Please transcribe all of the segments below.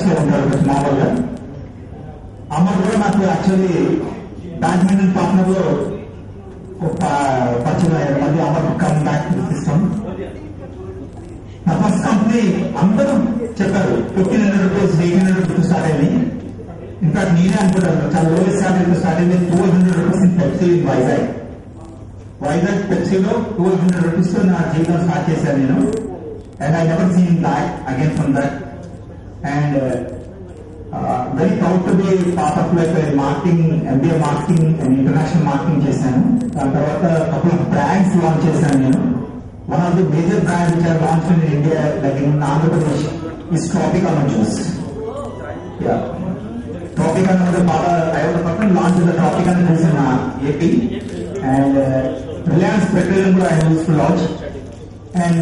లో ఉంటారు మామూలుగా. అమ్మ కూడా నాకు యాక్చువల్లీ బ్యాడ్మింటన్ పార్ట్నర్ లో పరిచయం అయ్యారు. మళ్ళీ అమ్మ కమ్ బ్యాక్ టు సిస్టమ్. నా ఫస్ట్ కంపెనీ అందరూ చెప్పారు 1500 రూపీస్ 1800 రూపీస్ స్టార్ట్ అయింది. ఇన్ఫాక్ట్ నేనే అనుకుంటాను చాలా లోయెస్ట్ శాలరీతో స్టార్ట్ అయింది 1200 rupees in Pepsi in Vizag పెప్సీలో 1200 రూపీస్ తో నా జీవితం స్టార్ట్ చేశాను నేను. And I never seen back again from that. And very proud to be part of like marketing, MBA marketing and international marketing చేశాను. దాని తర్వాత కపుల్ ఆఫ్ బ్రాండ్స్ లాంచ్ చేశాను నేను. One of the major brands which are launched in India, like in Andhra Pradesh, is Tropicana juice. Yeah, Tropicana was I was the person launched the Tropicana juice in AP, and Reliance Petroleum I used to launch, and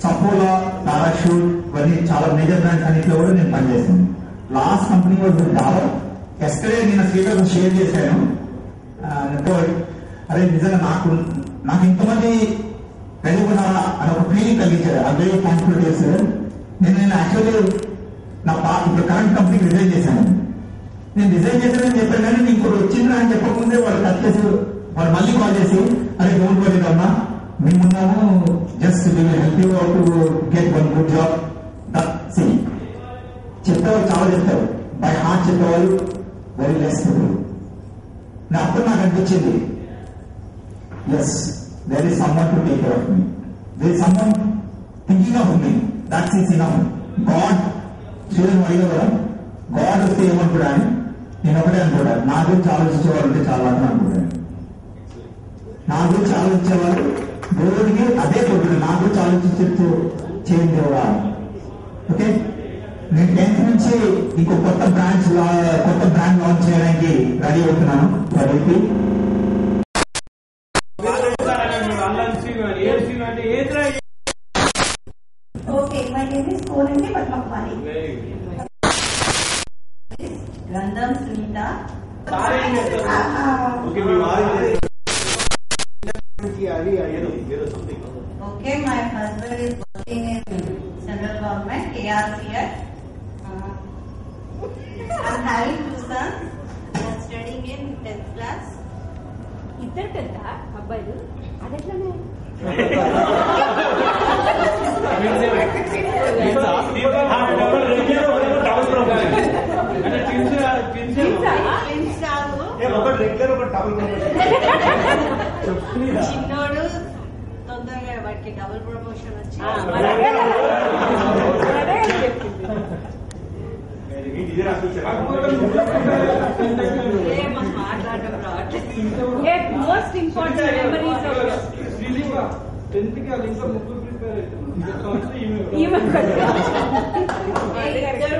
Saffola, Parachute, very chala major brands and it in Punjab. Last company was with Dabur. Yesterday in a speaker was shared this time. అరే నిజంగా నాకు ఇంతమంది కలిగిన అని ఒక feeling కలిగించారు. అదే thankful చేశారు. నేను యాక్చువల్లీ ఇప్పుడు కరెంట్ కంపెనీకి రిజైన్ చేశాను. నేను రిజైన్ చేశానని చెప్పాను కానీ నీకు ఇప్పుడు వచ్చిందా అని చెప్పకముందే వాళ్ళు కట్ చేసి వాళ్ళు మళ్ళీ కాల్ చేసి అరే డోంట్ వరీ అమ్మా మేమున్నాము, just we will help you to get one good job. చెప్తారు చాలా చెప్తారు, బై హార్ట్ చెప్పేవాళ్ళు వెరీ లెస్ పీపుల్. అప్పుడు నాకు అనిపించింది yes there is someone to take care of me. There is someone thinking of me. That's it enough. God, చూడండి అడిగా కదా, గాడ్ వస్తే ఏమనుకోడాని నేను ఒకటే అనుకోడాను, నా గురించి ఆలోచించేవాళ్ళు ఉంటే చాలా అని అనుకోడాను. నా గురించి ఆలోచించేవాళ్ళు దేవుడికి అదే కొడుకు నా గురించి ఆలోచించే చేయండి దేవుడా. ఓకే, నేను 10th నుంచి ఇంకో కొత్త బ్రాండ్ లాంచ్ చేయడానికి రెడీ అవుతున్నాను. Ready Okay, my name is Korangi Padmakmani. Gandham Sunita. Okay, my husband is working in central government, KRCS. I'm having 2 sons. They are studying in 10th class. ఇద్దరు పెద్ద అబ్బాయిలు అదెట్లానే చిన్నోడు తొందరగా వాడికి డబుల్ ప్రమోషన్ వచ్చి మాట్లాడడం రావట్లేదు. మోస్ట్ ఇంపార్టెంట్ మెమరీస్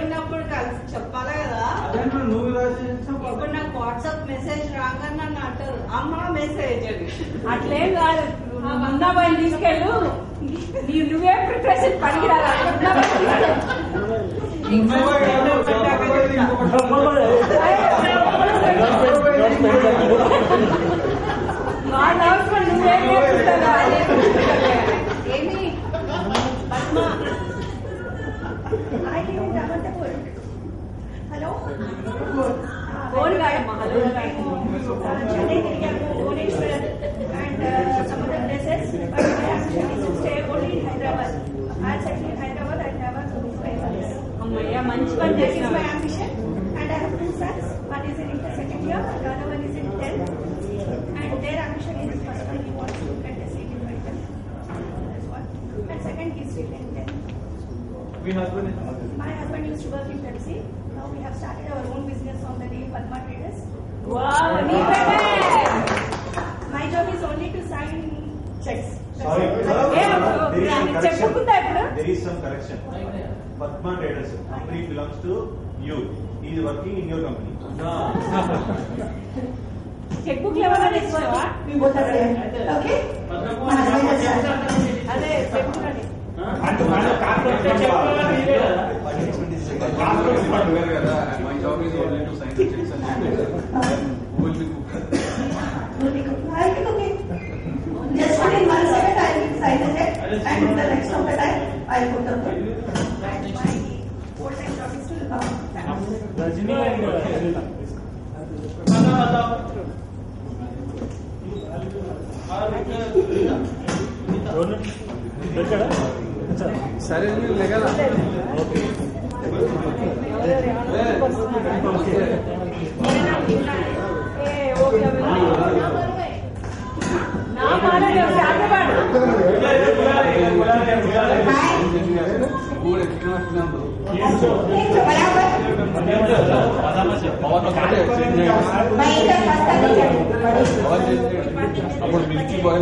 ఉన్నప్పుడు కలిసి చెప్పాలి కదా. ఇప్పుడు నాకు వాట్సాప్ మెసేజ్ రాగా నన్ను అంటారు అమ్మ మెసేజ్ అని. అట్లేం కాదు, ముందాబాయి తీసుకెళ్ళు, నువ్వే ప్రిపరేషన్ పనికిరాలి. ఏమి పద్మ హలో ఫోన్ కాదమ్మా. హలో చెన్నై తిరిగాము, Bhubaneswar and some other places, but my ambition is to stay only in Hyderabad. I'll settle in Hyderabad and have a family. అమ్మయ్య, మంచి పని That is చేసినావు. my ambition, and I have 2 sons. One is in second year, and the other one is in 10th. And their ambition is first one he wants to get a seat in Hyderabad. That's one. And second he is still in 10th. My husband used to work in Pepsi. Now we have started our own business on the name Padma Traders. Wow, నీ పేరే. My job is only to sign checks. Sorry, చెప్పుకుంటా ఇప్పుడు. there is some correction. Padma Traders company belongs to you. He is working in your company. Cheque book ఎవరైనా తెచ్చావా? We both are there. Okay? My husband has started. అదే చెప్పుకోండి. My job is only to sign the checks and who will be cook? I'll be cooking. Just put in 1 second, I will sign the check, and the rest of the time, I'll put the food. My full-time job is to సరే లేగదా నా మాటలు సాధ్యపడు అప్పుడు Milky bye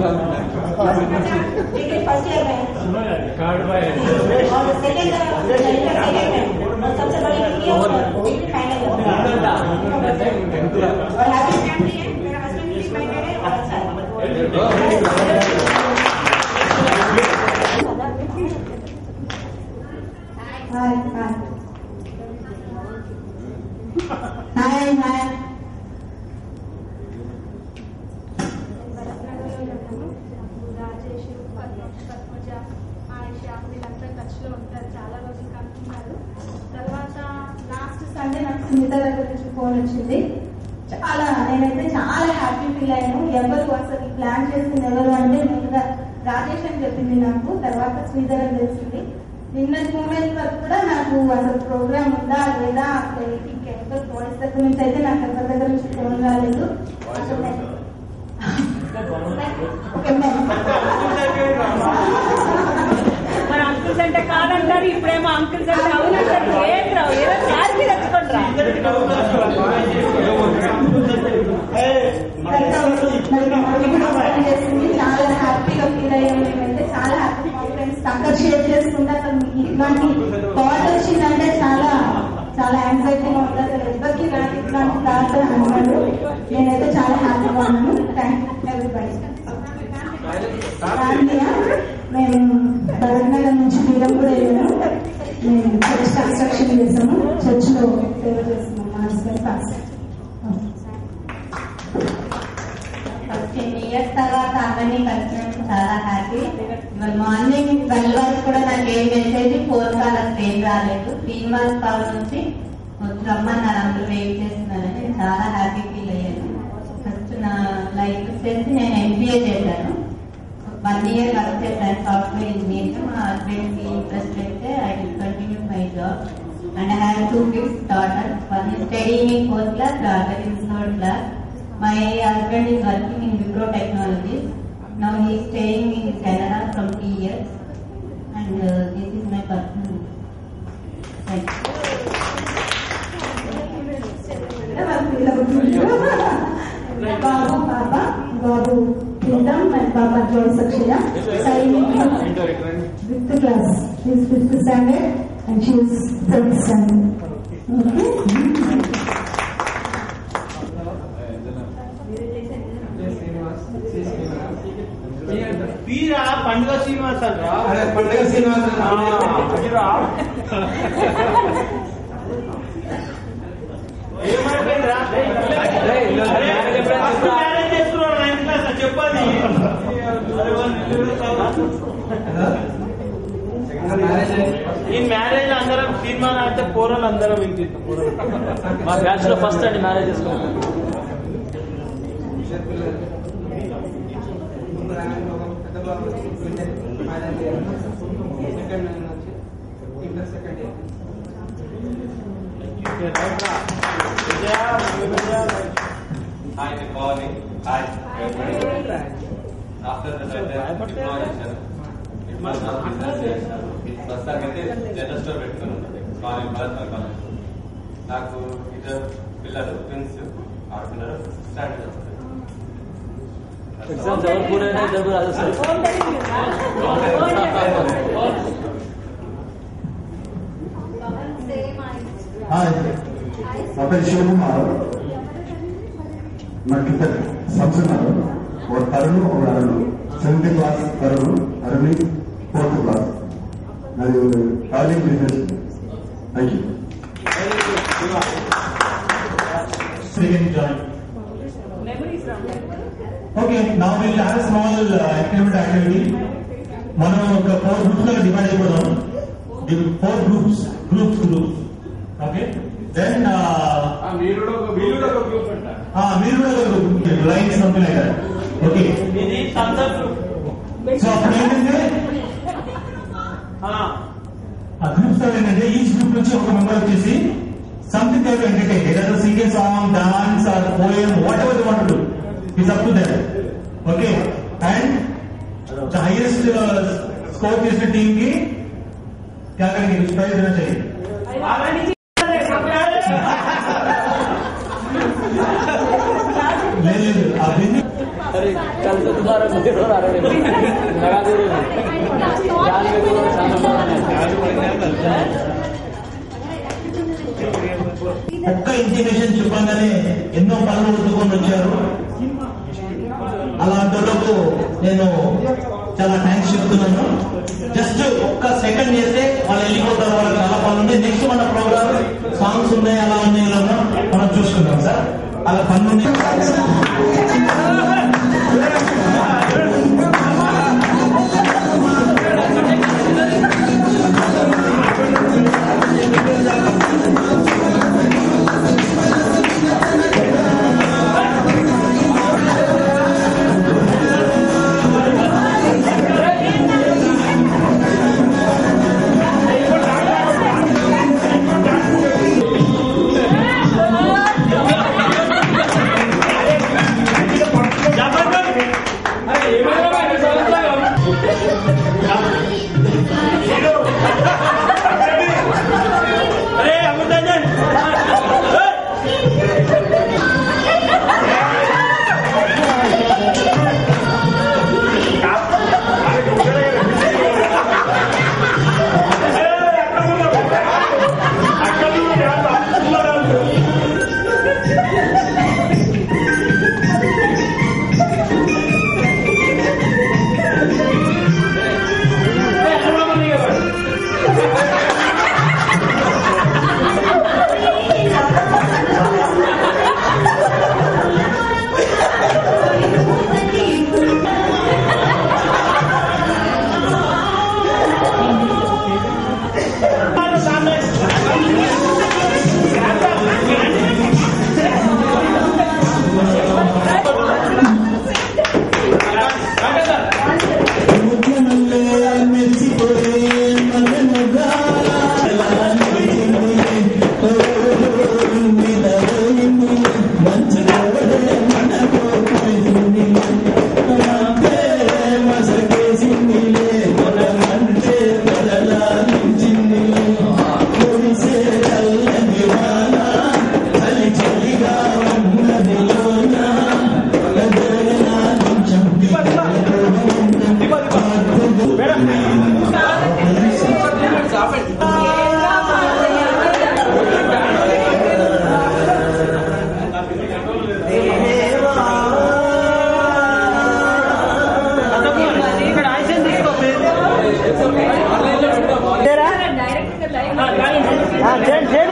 చాలా రోజులు కనుక్కున్నారు. తర్వాత last Sunday నాకు సునీత దగ్గర నుంచి ఫోన్ వచ్చింది. నేనైతే చాలా హ్యాపీ ఫీల్ అయ్యాను. ఎవరు అసలు ప్లాన్ చేసింది ఎవరు అంటే ముందుగా రాజేష్ అని చెప్పింది నాకు, తర్వాత శ్రీధర్ అని తెలిసింది. నిన్నటి మూమెంట్ వరకు కూడా నాకు అసలు ప్రోగ్రామ్ ఉందా లేదా అసలు ఇంకెవరు బాయ్స్ దగ్గర నుంచి అయితే నాకు ఎవరి దగ్గర నుంచి ఫోన్ రాలేదు. మరి అంకుల్స్ అంటే కాదంటారు, ఇప్పుడేమో అంకుల్స్ అంటే అవునంటారు. ఏం రావు ఏదో క్లారిటీ తెచ్చుకుంటారా? చాలా హ్యాపీగా ఫీల్ అయ్యాము. మేమైతే చాలా హ్యాపీ. మా ఫ్రెండ్స్ టక్కర్ షేర్ చేసుకుంటే అసలు ఇట్లాంటి థాట్ వచ్చిందంటే చాలా చాలా యాంగ్జైటీగా ఉంది. అసలు ఎవరికి నాకు ఇట్లాంటి థాట్ అన్నాడు. నేనైతే చాలా హ్యాపీగా ఉన్నాను. Thank you everybody. మేము భరత్నగర్ నుంచి మీరం కూడా వెళ్ళాము. మేము చర్చ్ కన్స్ట్రక్షన్ చేసాము. చర్చ్ లో సేవ చేస్తున్నాం. మా హస్బెండ్ పాస్టర్. 10 years తర్వాత అందరినీ కలిసినందుకు చాలా హ్యాపీ. మార్నింగ్ 12 వరకు కూడా నాకు ఏం మెసేజ్ 4 కాలర్స్ ఏం రాలేదు. 3 months కాల్ నుంచి రమ్మన్నారు, అందరూ వెయిట్ చేస్తున్నారని చాలా హ్యాపీ ఫీల్ అయ్యాను. ఫస్ట్ నా లైఫ్ వచ్చేసి నేను MBA చేశాను. 1 year వర్క్ చేశాను సాఫ్ట్వేర్ ఇంజనీర్. మా హస్బెండ్ కి ఇంట్రెస్ట్ అయితే I will continue my job and I have 2 kids daughters. One is studying in 4th class, the other is 3rd class. My husband is working in Wipro Technologies. Now he is staying in Canada from 3 years. And this is my personal. Thank you. Babu Papa, Babu Pindam and Papa Joy Sakshila. Signing 5th class. She is 5th standard and she is 3rd standard. Okay. వీరా పండుగ శ్రీనివాస్ అంటారా? అరే పండుగ Srinivas ఏమైపోయిందిరా? Marriage చేస్తున్నాడు 9th class చెప్పాలి. ఈ marriage అందరం cinema అంటే పోరలు అందరం వింటాం. మా బ్యాచ్ లో ఫస్ట్ అండి మ్యారేజ్ చేసుకున్నాం. Hi, good morning. Hi, everybody. After the ప్రస్తుతానికైతే జనరల్ స్టోర్ పెట్టుకున్నాను. కాలేజ్ కాలేజ్ నాకు ఇద్దరు పిల్లలు ట్విన్స్ ఆడుతున్నారు. స్టార్ట్ చేస్తారు. ఎగ్జామ్స్ ఎవరు పూరైనా ఇద్దరు రాజేస్తారు. నా పేరు శివకుమార్. నాకు ఇద్దరు సబ్స్ ఉన్నారు. ఒక తరుణ్ ఒక అరుణ్. 7th class తరుణ్, అరుణి 4th class. నాది travelling business. Thank you. Okay, నా will have small experiment activity. మనం ఒక 4 groups గా డివైడ్ అయిపోదాం. 4 groups. Okay. Then మీరు కూడా ఒక గ్రూప్ అంటారు. మీరు కూడా ఒక group, like something like that. Okay. ఇది సందర్భ సో అప్పుడు ఏంటంటే ఆ గ్రూప్స్ ఏంటంటే ఈచ్ గ్రూప్ నుంచి ఒక మెంబర్ వచ్చేసి సంథింగ్ దే ఎంటర్టైన్ ఏదైనా singing song dance or poem what ever they want to do it's up to them. Okay. And the highest score చేసిన టీమ్ కి क्या करेंगे कुछ प्राइज देना चाहिए. లేదు అभी अरे कल तो दोबारा जरूर आ रहे लगा दे जान में ఒక్క ఇంటిమేషన్ చెప్పగానే ఎన్నో పనులు వదులుకొని వచ్చారు. అలాంటి వాళ్ళకు నేను చాలా థ్యాంక్స్ చెప్తున్నాను. జస్ట్ ఒక్క సెకండ్ చేస్తే వాళ్ళు వెళ్ళిపోతారు, వాళ్ళకి చాలా పనులు ఉన్నాయి. నెక్స్ట్ మన ప్రోగ్రామ్ సాంగ్స్ ఉన్నాయి, అలా ఉన్నాయి, ఇలా మనం చూసుకుందాం సార్. అలా పనులు ఉన్నాయి.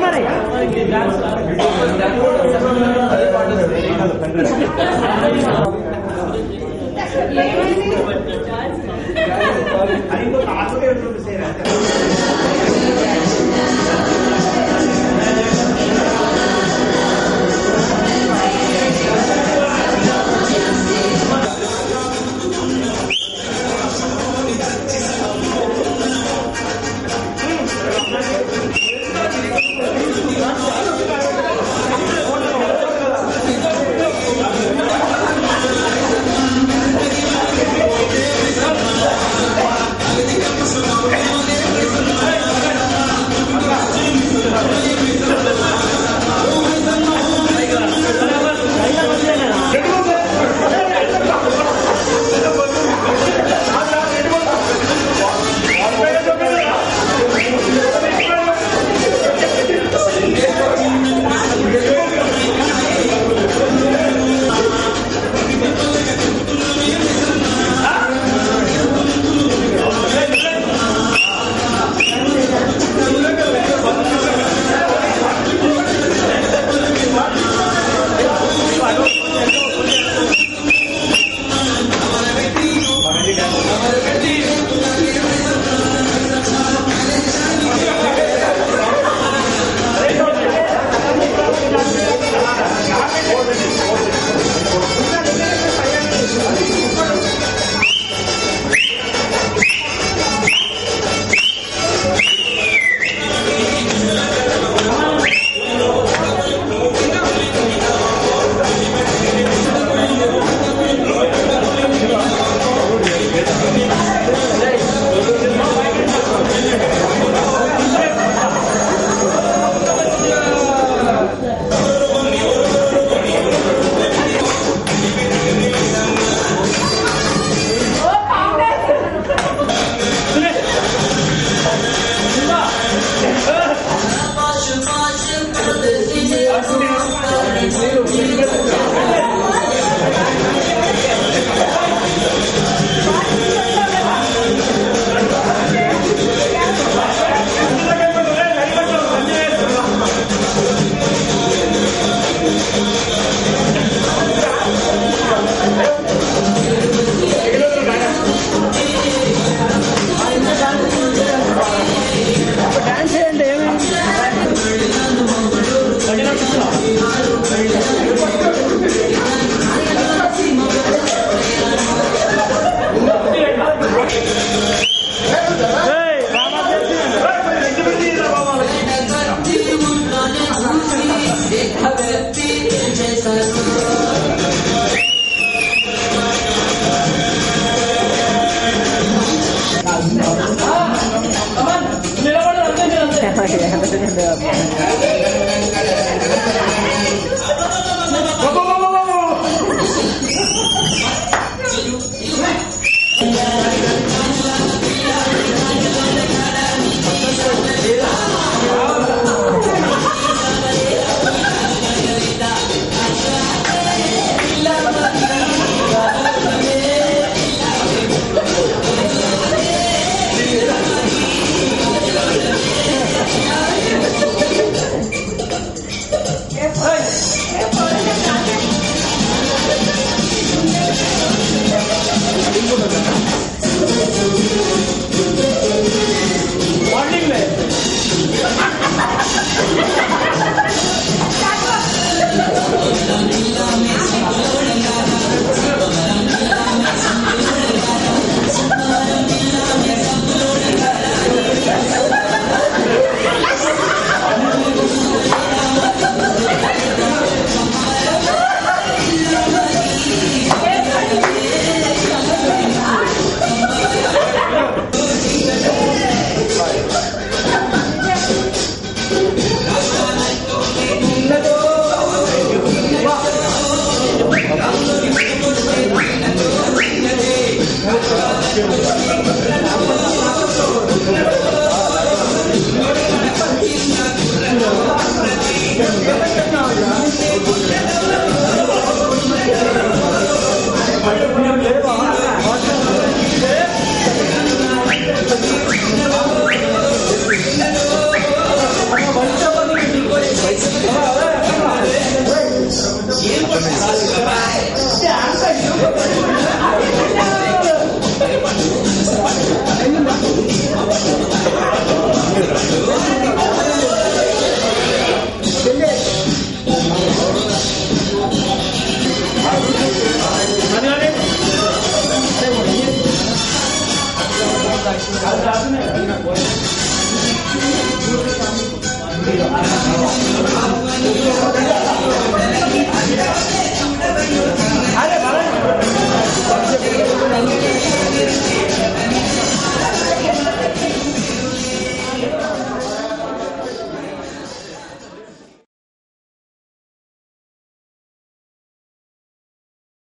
మరి